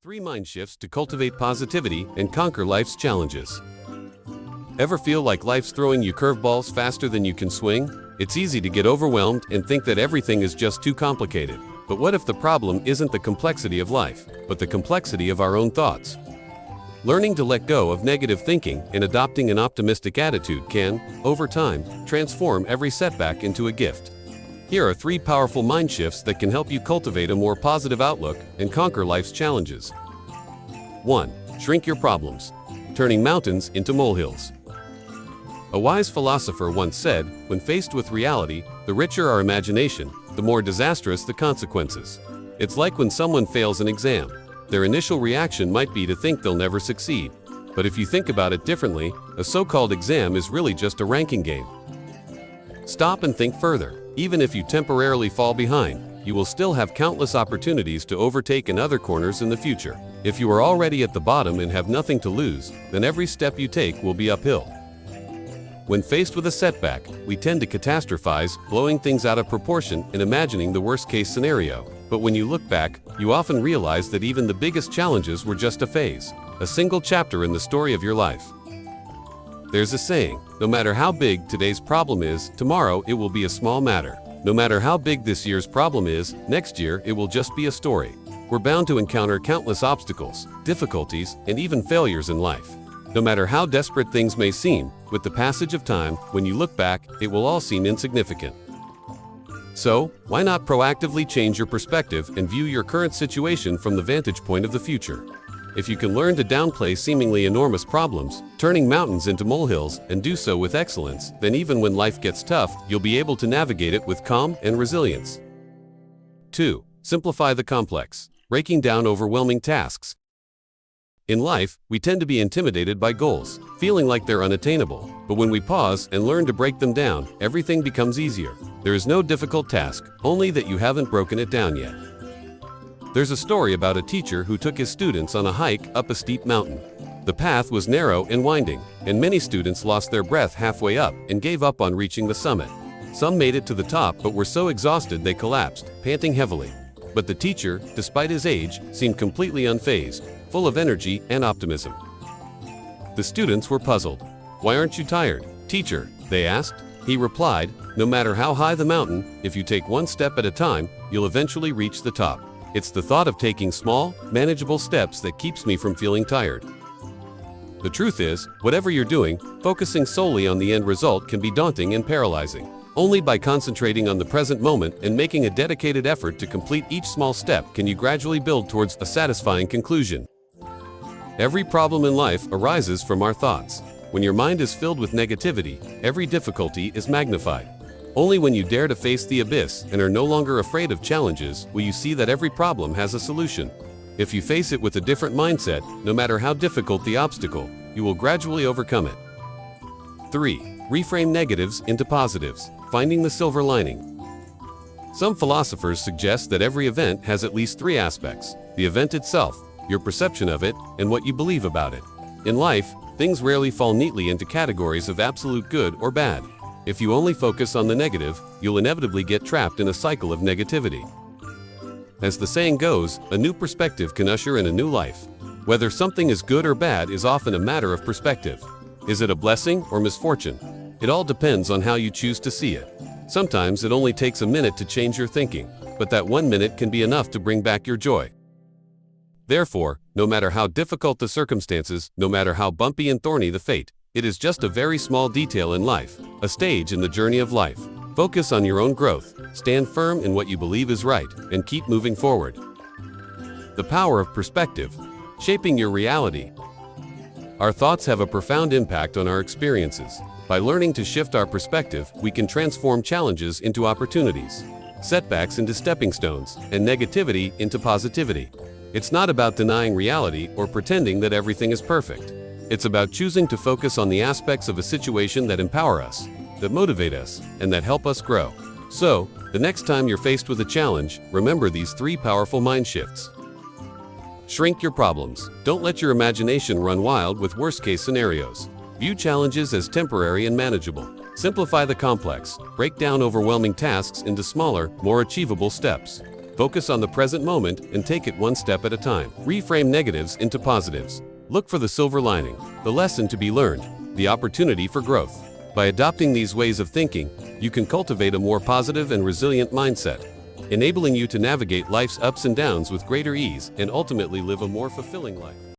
3 mind shifts to cultivate positivity and conquer life's challenges. Ever feel like life's throwing you curveballs faster than you can swing? It's easy to get overwhelmed and think that everything is just too complicated. But what if the problem isn't the complexity of life, but the complexity of our own thoughts? Learning to let go of negative thinking and adopting an optimistic attitude can, over time, transform every setback into a gift. Here are 3 powerful mind shifts that can help you cultivate a more positive outlook and conquer life's challenges. 1. Shrink your problems, turning mountains into molehills. A wise philosopher once said, when faced with reality, the richer our imagination, the more disastrous the consequences. It's like when someone fails an exam. Their initial reaction might be to think they'll never succeed. But if you think about it differently, a so-called exam is really just a ranking game. Stop and think further. Even if you temporarily fall behind, you will still have countless opportunities to overtake in other corners in the future. If you are already at the bottom and have nothing to lose, then every step you take will be uphill. When faced with a setback, we tend to catastrophize, blowing things out of proportion and imagining the worst-case scenario. But when you look back, you often realize that even the biggest challenges were just a phase, a single chapter in the story of your life. There's a saying, no matter how big today's problem is, tomorrow it will be a small matter. No matter how big this year's problem is, next year it will just be a story. We're bound to encounter countless obstacles, difficulties, and even failures in life. No matter how desperate things may seem, with the passage of time, when you look back, it will all seem insignificant. So, why not proactively change your perspective and view your current situation from the vantage point of the future? If you can learn to downplay seemingly enormous problems, turning mountains into molehills, and do so with excellence, then even when life gets tough, you'll be able to navigate it with calm and resilience. 2. Simplify the complex, breaking down overwhelming tasks. In life, we tend to be intimidated by goals, feeling like they're unattainable. But when we pause and learn to break them down, everything becomes easier. There is no difficult task, only that you haven't broken it down yet. There's a story about a teacher who took his students on a hike up a steep mountain. The path was narrow and winding, and many students lost their breath halfway up and gave up on reaching the summit. Some made it to the top but were so exhausted they collapsed, panting heavily. But the teacher, despite his age, seemed completely unfazed, full of energy and optimism. The students were puzzled. "Why aren't you tired, teacher?" they asked. He replied, "No matter how high the mountain, if you take one step at a time, you'll eventually reach the top. It's the thought of taking small, manageable steps that keeps me from feeling tired." The truth is, whatever you're doing, focusing solely on the end result can be daunting and paralyzing. Only by concentrating on the present moment and making a dedicated effort to complete each small step can you gradually build towards a satisfying conclusion. Every problem in life arises from our thoughts. When your mind is filled with negativity, every difficulty is magnified. Only when you dare to face the abyss and are no longer afraid of challenges will you see that every problem has a solution. If you face it with a different mindset, no matter how difficult the obstacle, you will gradually overcome it. 3. Reframe negatives into positives, finding the silver lining. Some philosophers suggest that every event has at least 3 aspects: the event itself, your perception of it, and what you believe about it. In life, things rarely fall neatly into categories of absolute good or bad. If you only focus on the negative, you'll inevitably get trapped in a cycle of negativity. As the saying goes, a new perspective can usher in a new life. Whether something is good or bad is often a matter of perspective. Is it a blessing or misfortune? It all depends on how you choose to see it. Sometimes it only takes a minute to change your thinking, but that 1 minute can be enough to bring back your joy. Therefore, no matter how difficult the circumstances, no matter how bumpy and thorny the fate, it is just a very small detail in life, a stage in the journey of life. Focus on your own growth, stand firm in what you believe is right, and keep moving forward. The power of perspective, shaping your reality. Our thoughts have a profound impact on our experiences. By learning to shift our perspective, we can transform challenges into opportunities, setbacks into stepping stones, and negativity into positivity. It's not about denying reality or pretending that everything is perfect. It's about choosing to focus on the aspects of a situation that empower us, that motivate us, and that help us grow. So, the next time you're faced with a challenge, remember these 3 powerful mind shifts. Shrink your problems. Don't let your imagination run wild with worst-case scenarios. View challenges as temporary and manageable. Simplify the complex. Break down overwhelming tasks into smaller, more achievable steps. Focus on the present moment and take it one step at a time. Reframe negatives into positives. Look for the silver lining, the lesson to be learned, the opportunity for growth. By adopting these ways of thinking, you can cultivate a more positive and resilient mindset, enabling you to navigate life's ups and downs with greater ease and ultimately live a more fulfilling life.